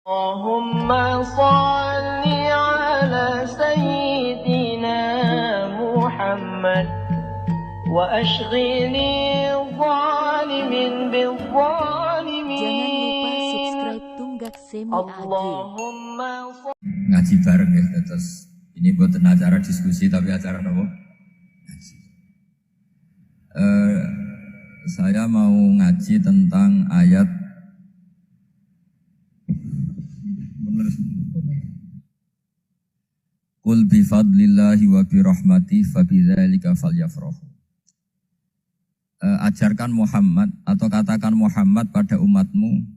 Allahumma salli ala sayyidina Muhammad wa ashghili zalimin bil zalimin. Jangan lupa subscribe Tunggak Semi AG. Allahumma Ngaji bareng ya, terus ini bukan acara diskusi tapi acara apa? Ngaji. Saya mau ngaji tentang ayat Qul bi fadlillahi wa bi rahmati fa bidzalika falyafrahu. Ajarkan Muhammad atau katakan Muhammad pada umatmu,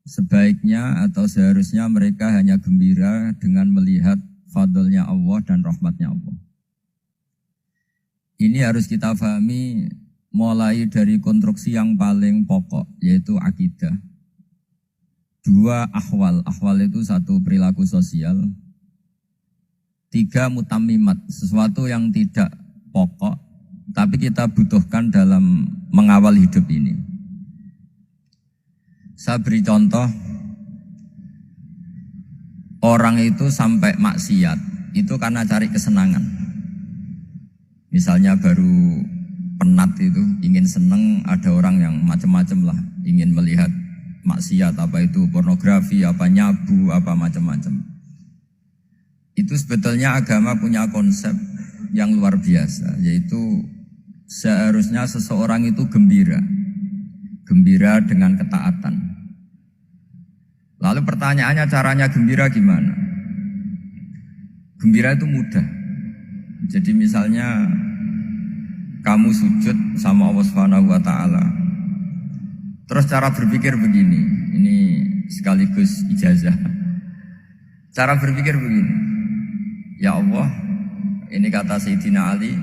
sebaiknya atau seharusnya mereka hanya gembira dengan melihat fadlnya Allah dan rahmatnya Allah. Ini harus kita pahami mulai dari konstruksi yang paling pokok, yaitu akidah. Dua ahwal, ahwal itu satu perilaku sosial. Tiga mutammimat, sesuatu yang tidak pokok, tapi kita butuhkan dalam mengawal hidup ini. Saya beri contoh, orang itu sampai maksiat, itu karena cari kesenangan. Misalnya baru penat itu, ingin seneng, ada orang yang macam-macam lah, ingin melihat maksiat, apa itu pornografi, apa nyabu, apa macam-macam. Itu sebetulnya agama punya konsep yang luar biasa, yaitu seharusnya seseorang itu gembira dengan ketaatan. Lalu pertanyaannya, caranya gembira gimana? Gembira itu mudah. Jadi misalnya kamu sujud sama Allah Subhanahu wa taala. Terus cara berpikir begini, ini sekaligus ijazah. Cara berpikir begini. Ya Allah, ini kata Sayyidina Ali,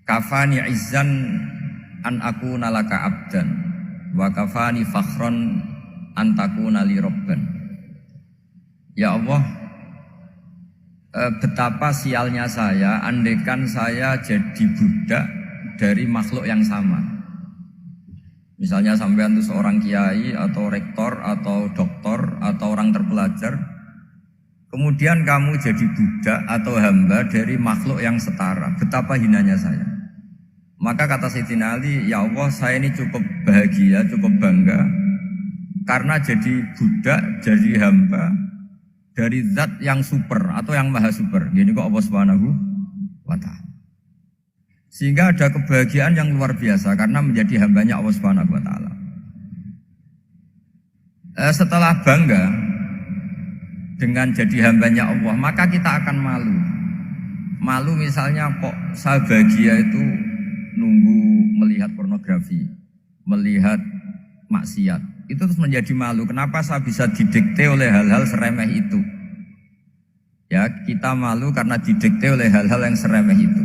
kafani izzan an akuna laka abdan wa kafani fakhron an takuna li rabban. Ya Allah, betapa sialnya saya andaikan saya jadi budak dari makhluk yang sama. Misalnya sampean itu seorang kiai atau rektor atau doktor atau orang terpelajar, kemudian kamu jadi budak atau hamba dari makhluk yang setara. Betapa hinanya saya. Maka kata Sayyidina Ali, ya Allah, saya ini cukup bahagia, cukup bangga karena jadi budak, jadi hamba dari zat yang super atau yang maha super. Gini kok Allah Subhanahu wa ta'ala. Sehingga ada kebahagiaan yang luar biasa karena menjadi hambanya Allah Subhanahu wa ta'ala. Setelah bangga dengan jadi hambanya Allah, maka kita akan malu. Malu misalnya kok saya bahagia itu nunggu melihat pornografi, melihat maksiat. Itu terus menjadi malu. Kenapa saya bisa didikte oleh hal-hal seremeh itu? Ya, kita malu karena didikte oleh hal-hal yang seremeh itu.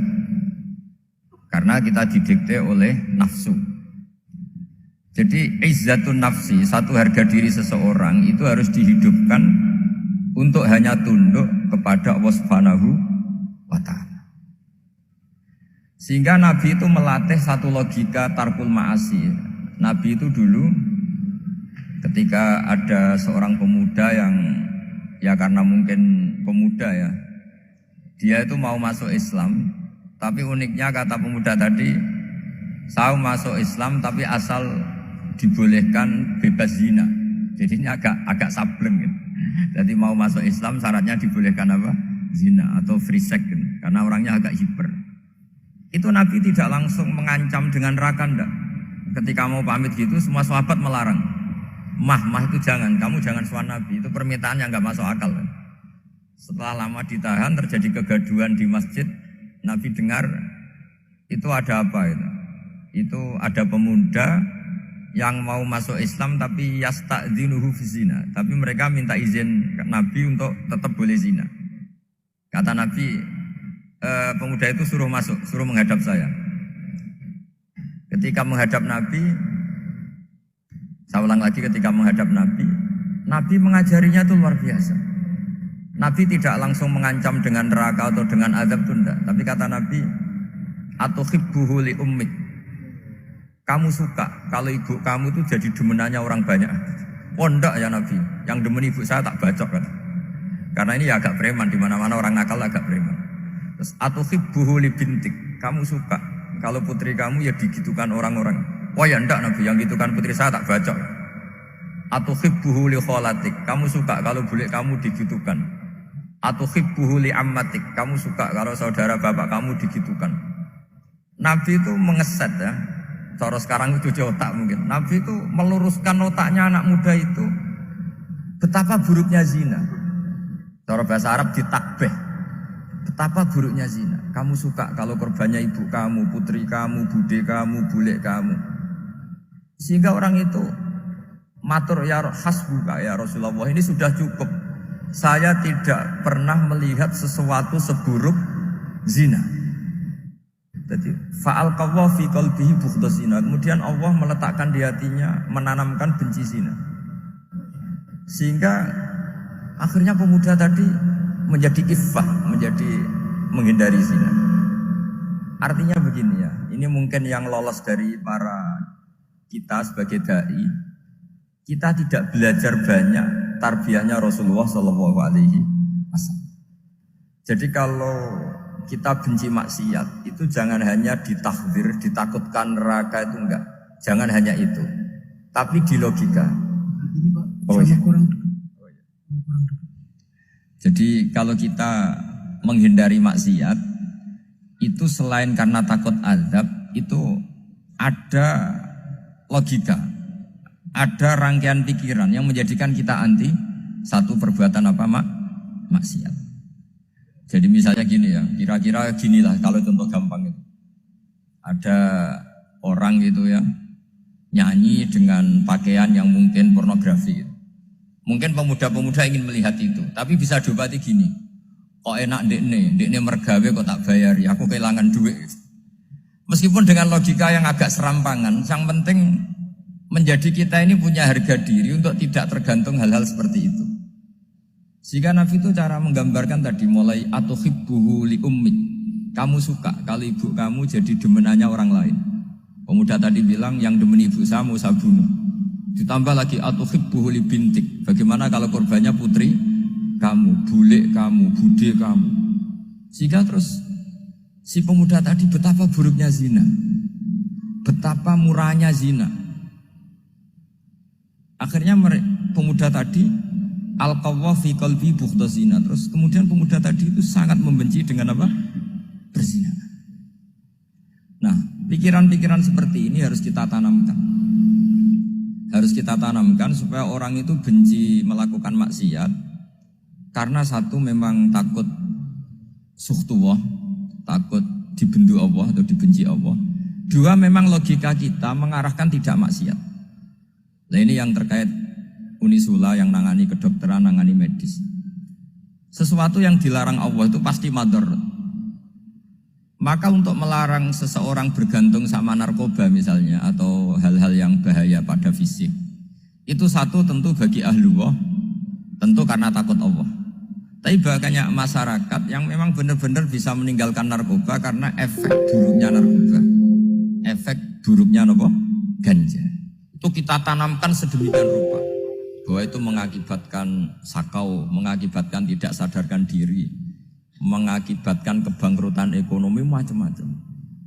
Karena kita didikte oleh nafsu. Jadi izzatun nafsi, satu harga diri seseorang itu harus dihidupkan untuk hanya tunduk kepada Allah Subhanahu wa ta'ala. Sehingga Nabi itu melatih satu logika tarkul ma'asi. Nabi itu dulu ketika ada seorang pemuda yang, ya karena mungkin pemuda ya, dia itu mau masuk Islam, tapi uniknya kata pemuda tadi, saya masuk Islam tapi asal dibolehkan bebas zina. Jadi ini agak sableng gitu. Jadi mau masuk Islam syaratnya dibolehkan apa? Zina atau free sex gitu. Karena orangnya agak hiper. Itu Nabi tidak langsung mengancam dengan neraka enggak. Ketika mau pamit gitu semua sahabat melarang. Mah itu jangan, kamu jangan suan Nabi. Itu permintaan yang enggak masuk akal kan. Setelah lama ditahan terjadi kegaduhan di masjid, Nabi dengar itu ada apa itu? Itu ada pemuda yang mau masuk Islam tapi yasta'dzinuhu fi zina, tapi mereka minta izin ke Nabi untuk tetap boleh zina. Kata Nabi, pemuda itu suruh masuk, suruh menghadap saya. Ketika menghadap Nabi, saya ulang lagi, ketika menghadap Nabi, Nabi mengajarinya itu luar biasa. Nabi tidak langsung mengancam dengan neraka atau dengan azab itu enggak, tapi kata Nabi, atuhibbuhu li ummik. Kamu suka kalau ibu kamu itu jadi demenannya orang banyak. Oh enggak ya Nabi. Yang demen ibu saya tak bacok kan. Karena ini agak preman, di mana-mana orang nakal agak preman. Terus atuhibbuhu li bintik, kamu suka kalau putri kamu ya digitukan orang-orang. Oh ya enggak Nabi, yang gitukan putri saya tak bacok. Atuhibbuhu li kholatik, kamu suka kalau bule kamu digitukan. Atuhibbuhu li ammatik, kamu suka kalau saudara bapak kamu digitukan. Nabi itu mengeset ya. Cara sekarang itu cuci otak mungkin. Nabi itu meluruskan otaknya anak muda itu betapa buruknya zina. Cara bahasa Arab ditakbih. Betapa buruknya zina. Kamu suka kalau korbannya ibu kamu, putri kamu, bude kamu, bule kamu. Sehingga orang itu matur ya hasbuka ya Rasulullah, ini sudah cukup. Saya tidak pernah melihat sesuatu seburuk zina. Jadi fa'al qawwa fi qalbihi bughda zina. Kemudian Allah meletakkan di hatinya, menanamkan benci zina. Sehingga akhirnya pemuda tadi menjadi iffah, menjadi menghindari zina. Artinya begini ya, ini mungkin yang lolos dari para kita sebagai dai, kita tidak belajar banyak tarbiyahnya Rasulullah SAW. Jadi kalau kita benci maksiat itu jangan hanya ditahdzir, ditakutkan neraka, itu enggak. Jangan hanya itu. Tapi di logika. Oh iya. Jadi kalau kita menghindari maksiat itu selain karena takut azab, itu ada logika. Ada rangkaian pikiran yang menjadikan kita anti satu perbuatan apa maksiat. Jadi misalnya gini ya, kira-kira ginilah kalau contoh gampang itu. Ada orang gitu ya, nyanyi dengan pakaian yang mungkin pornografi gitu. Mungkin pemuda-pemuda ingin melihat itu, tapi bisa diobati gini. Kok enak dekne mergawe kok tak bayari, aku kehilangan duit. Meskipun dengan logika yang agak serampangan, yang penting menjadi kita ini punya harga diri untuk tidak tergantung hal-hal seperti itu. Sehingga Nabi itu cara menggambarkan tadi mulai atuhibbuhu li ummik. Kamu suka kalau ibu kamu jadi demenannya orang lain. Pemuda tadi bilang yang demen ibu saya mau saya bunuh. Ditambah lagi atuhibbuhu li bintik. Bagaimana kalau korbannya putri kamu, bule kamu, bude kamu. Sehingga terus si pemuda tadi betapa buruknya zina. Betapa murahnya zina. Akhirnya pemuda tadi al-qawwa fi qalbi bughda zina. Terus kemudian pemuda tadi itu sangat membenci dengan apa? Berzina. Nah, pikiran-pikiran seperti ini harus kita tanamkan. Harus kita tanamkan supaya orang itu benci melakukan maksiat. Karena satu memang takut suhtullah, takut dibendu Allah atau dibenci Allah. Dua memang logika kita mengarahkan tidak maksiat. Nah ini yang terkait Unisula yang nangani kedokteran, nangani medis. Sesuatu yang dilarang Allah itu pasti madhar. Maka untuk melarang seseorang bergantung sama narkoba misalnya atau hal-hal yang bahaya pada fisik, itu satu tentu bagi ahlullah, tentu karena takut Allah. Tapi banyak masyarakat yang memang benar-benar bisa meninggalkan narkoba karena efek buruknya narkoba, efek buruknya ganja. Itu kita tanamkan sedemikian rupa. Bahwa itu mengakibatkan sakau, mengakibatkan tidak sadarkan diri, mengakibatkan kebangkrutan ekonomi macam-macam.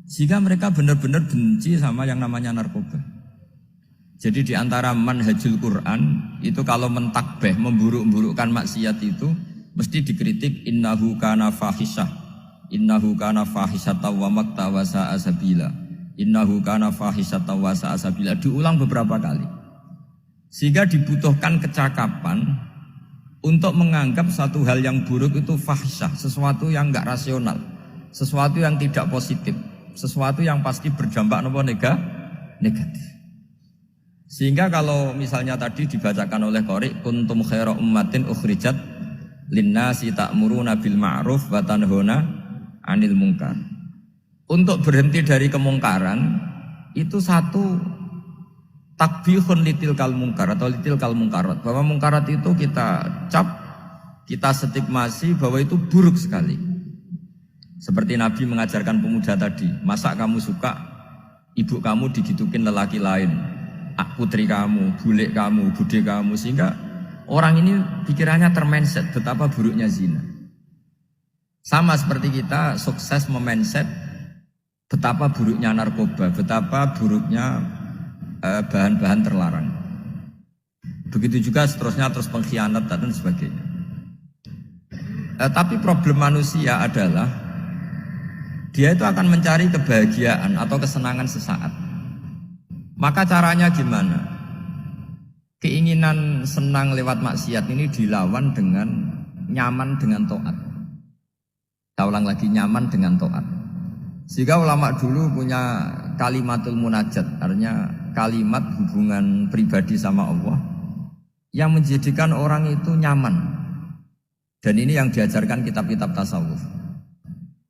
Sehingga mereka benar-benar benci sama yang namanya narkoba. Jadi di antara manhajul Quran itu kalau mentakbih, memburuk-burukkan maksiat itu mesti dikritik innahu kana fahisyah. Innahu kana fahisyata wa makta wa sa'a sabila. Innahu kana fahisyata wa sa'a sabila. Diulang beberapa kali. Sehingga dibutuhkan kecakapan untuk menganggap satu hal yang buruk itu fahisyah, sesuatu yang enggak rasional, sesuatu yang tidak positif, sesuatu yang pasti berdampak negatif. Sehingga kalau misalnya tadi dibacakan oleh qari kuntum khaira ummatin ukhrijat linnasi ta'muruna bil ma'ruf wa tanhauna 'anil munkar. Untuk berhenti dari kemungkaran itu satu takbihun litilkal mungkar atau litilkal mungkarat, bahwa mungkarat itu kita cap, kita stigmasi bahwa itu buruk sekali. Seperti Nabi mengajarkan pemuda tadi, masa kamu suka ibu kamu digitukin lelaki lain, putri kamu, bule kamu, bude kamu, sehingga Orang ini pikirannya termindset betapa buruknya zina. Sama seperti kita sukses memindset betapa buruknya narkoba, betapa buruknya bahan-bahan terlarang. Begitu juga seterusnya, terus pengkhianat dan sebagainya. Tapi problem manusia adalah dia itu akan mencari kebahagiaan atau kesenangan sesaat. Maka caranya gimana? Keinginan senang lewat maksiat ini dilawan dengan nyaman dengan taat. Saya ulang lagi, nyaman dengan taat. Sehingga ulama dulu punya kalimatul munajat, artinya kalimat hubungan pribadi sama Allah yang menjadikan orang itu nyaman. Dan ini yang diajarkan kitab-kitab tasawuf.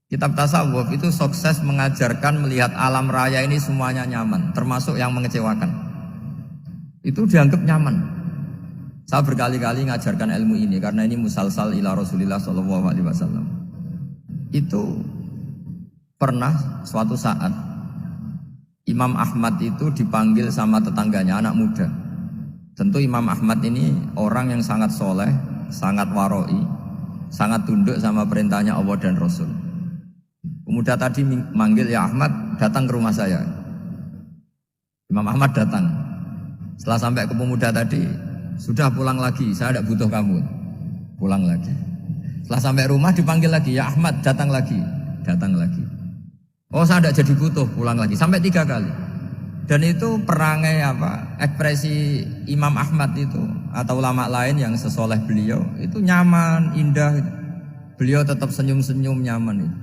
Kitab tasawuf itu sukses mengajarkan melihat alam raya ini semuanya nyaman, termasuk yang mengecewakan. Itu dianggap nyaman. Saya berkali-kali mengajarkan ilmu ini karena ini musalsal ila Rasulillah SAW. Itu pernah suatu saat Imam Ahmad itu dipanggil sama tetangganya, anak muda. Tentu Imam Ahmad ini orang yang sangat soleh, sangat waroi, sangat tunduk sama perintahnya Allah dan Rasul. Pemuda tadi manggil, ya Ahmad, datang ke rumah saya. Imam Ahmad datang. Setelah sampai ke pemuda tadi, sudah pulang lagi, saya tidak butuh kamu. Pulang lagi. Setelah sampai rumah dipanggil lagi, ya Ahmad, datang lagi. Datang lagi. Oh, saya tidak jadi butuh, pulang lagi. Sampai 3 kali. Dan itu perangai ekspresi Imam Ahmad itu atau ulama lain yang sesoleh beliau itu nyaman, indah. Beliau tetap senyum-senyum nyaman itu.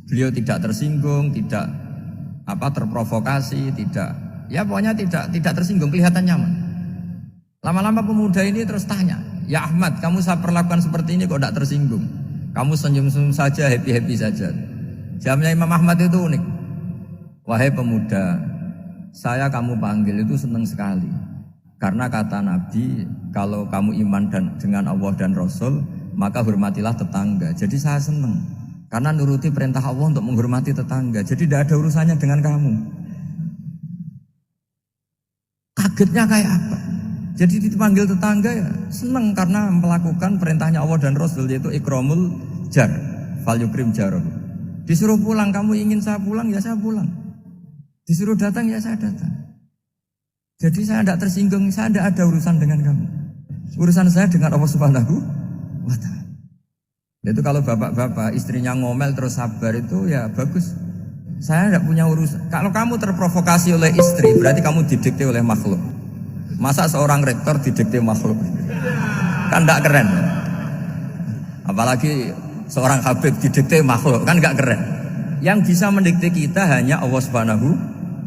Beliau tidak tersinggung, tidak terprovokasi, pokoknya tidak tersinggung, kelihatan nyaman. Lama-lama pemuda ini terus tanya, ya Ahmad, kamu saya perlakukan seperti ini kok tidak tersinggung? Kamu senyum-senyum saja, happy-happy saja. Jawabnya Imam Ahmad itu unik. Wahai pemuda, saya kamu panggil itu senang sekali. Karena kata Nabi, kalau kamu iman dengan Allah dan Rasul, maka hormatilah tetangga. Jadi saya senang. Karena nuruti perintah Allah untuk menghormati tetangga. Jadi tidak ada urusannya dengan kamu. Kagetnya kayak apa? Jadi dipanggil tetangga ya senang karena melakukan perintahnya Allah dan Rasul, yaitu ikramul jar, fal yukrim jarum. Disuruh pulang, kamu ingin saya pulang, ya saya pulang. Disuruh datang, ya saya datang. Jadi saya tidak tersinggung, saya tidak ada urusan dengan kamu. Urusan saya dengan Allah Subhanahu wa Ta'ala. Itu kalau bapak-bapak istrinya ngomel terus sabar itu ya bagus. Saya tidak punya urusan. Kalau kamu terprovokasi oleh istri, berarti kamu didikte oleh makhluk. Masa seorang rektor didikte makhluk? Kan tidak keren. Apalagi seorang habib didikte makhluk, kan tidak keren. Yang bisa mendikte kita hanya Allah Subhanahu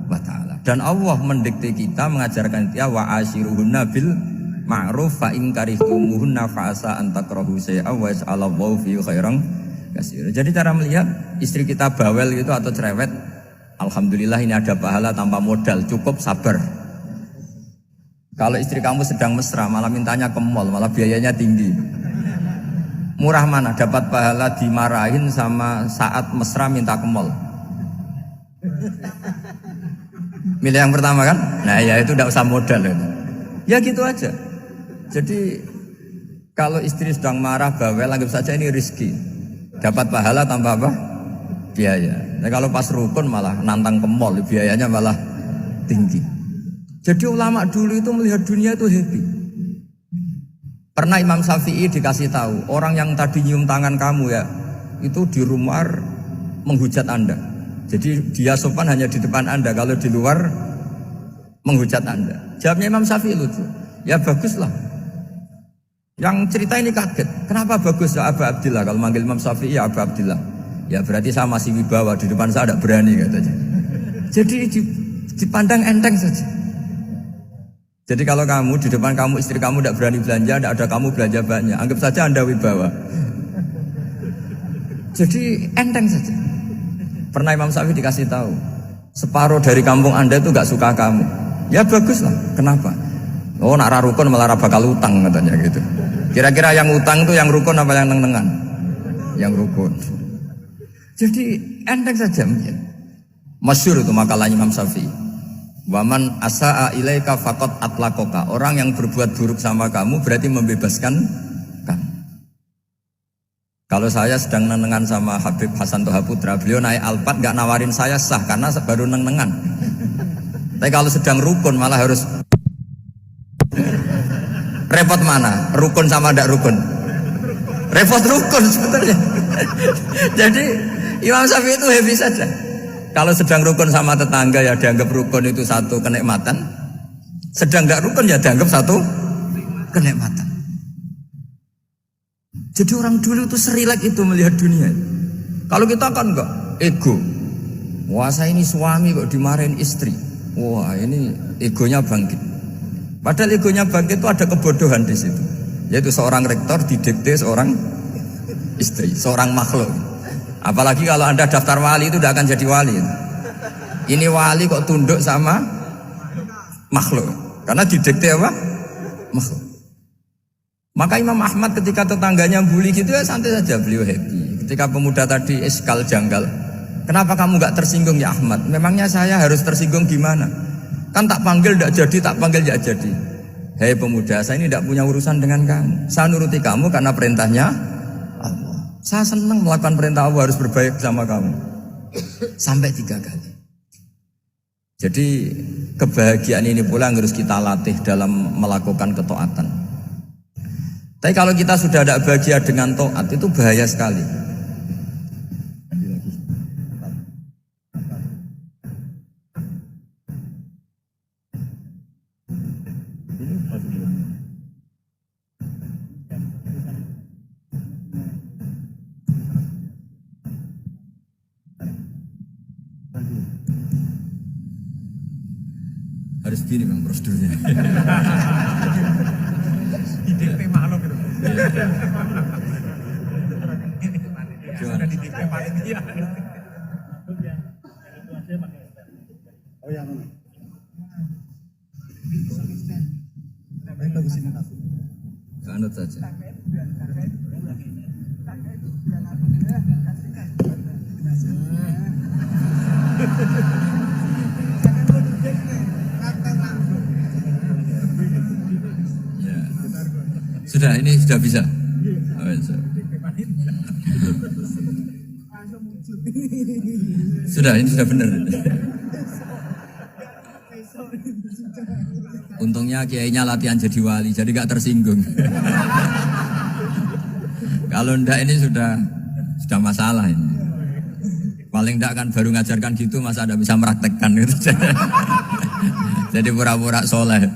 wa Ta'ala. Dan Allah mendikte kita, mengajarkan dia wa ashiruhunna bil ma'ruf fa in karihtumuhunna fa asa an takrahu shay'an wa yaj'alallahu fi khairan katsira. Jadi cara melihat istri kita bawel gitu atau cerewet, alhamdulillah ini ada pahala tanpa modal, cukup sabar. Kalau istri kamu sedang mesra malah mintanya ke mall, malah biayanya tinggi. Murah mana dapat pahala dimarahin sama saat mesra minta ke mall? Milih yang pertama kan? Nah ya itu tidak usah modal itu. Ya gitu aja. Jadi kalau istri sedang marah bawel, anggap saja ini rezeki. Dapat pahala tanpa apa? Biaya. Nah kalau pas rukun malah nantang ke mall, biayanya malah tinggi. Jadi ulama dulu itu melihat dunia itu happy. Pernah Imam Syafi'i dikasih tahu, orang yang tadi nyium tangan kamu ya, itu di rumah menghujat Anda. Jadi dia sopan hanya di depan Anda, kalau di luar menghujat Anda. Jawabnya Imam Syafi'i lucu. Ya baguslah. Yang cerita ini kaget. Kenapa bagus ya Aba Abdillah? Kalau manggil Imam Syafi'i ya Aba Abdillah. Ya berarti saya masih wibawa, di depan saya tidak berani katanya. Jadi dipandang enteng saja. Jadi kalau kamu di depan kamu istri kamu tidak berani belanja, tidak ada kamu belanja banyak, anggap saja Anda wibawa. Jadi enteng saja. Pernah Imam Syafi'i dikasih tahu, separuh dari kampung Anda itu nggak suka kamu. Ya baguslah. Kenapa? Oh nak rukun malah bakal utang katanya gitu. Kira-kira yang utang itu yang rukun apa yang neng-nengan? Yang rukun. Jadi enteng saja mungkin. Masyhur itu makalahnya Imam Syafi'i. Waman asa'a ilaika faqad atlaqaka. Orang yang berbuat buruk sama kamu berarti membebaskan kamu. Kalau saya sedang nenengan sama Habib Hasan Toha Putra, beliau naik Alphard nggak nawarin saya sah karena baru nenengan. Tapi kalau sedang rukun malah harus repot mana? Rukun sama tidak rukun? Repot rukun sebetulnya. Jadi Imam Syafi'i itu happy saja. Kalau sedang rukun sama tetangga ya dianggap rukun itu satu kenikmatan. Sedang tidak rukun ya dianggap satu kenikmatan. Jadi orang dulu itu serilek itu melihat dunia. Kalau kita kan enggak, ego. Wah saya ini suami kok dimarahin istri. Wah ini egonya bangkit. Padahal egonya bangkit itu ada kebodohan di situ. Yaitu seorang rektor didikte seorang istri, seorang makhluk. Apalagi kalau Anda daftar wali itu tidak akan jadi wali. Ini wali kok tunduk sama makhluk. Karena didikte apa? Makhluk. Maka Imam Ahmad ketika tetangganya bully gitu ya santai saja, beliau happy. Ketika pemuda tadi eskal janggal, kenapa kamu gak tersinggung ya Ahmad? Memangnya saya harus tersinggung gimana? Kan tak panggil tidak jadi, tak panggil tidak jadi. Hei pemuda, saya ini tidak punya urusan dengan kamu. Saya nuruti kamu karena perintahnya Allah. Saya senang melakukan perintah Allah, harus berbaik sama kamu. Sampai 3 kali. Jadi kebahagiaan ini pula yang harus kita latih dalam melakukan ketaatan. Tapi kalau kita sudah tidak bahagia dengan taat itu bahaya sekali. Harus gini bang prosedurnya. Di maklum itu. Gimana? Oh yang Anut saja. Ya. Sudah, ini sudah bisa. Oh, sudah, ini sudah benar. Untungnya kiainya latihan jadi wali, jadi gak tersinggung. Kalau ndak ini sudah masalah ini. Paling ndak kan baru ngajarkan gitu, masa ada bisa meraktekkan gitu. Jadi pura-pura soleh.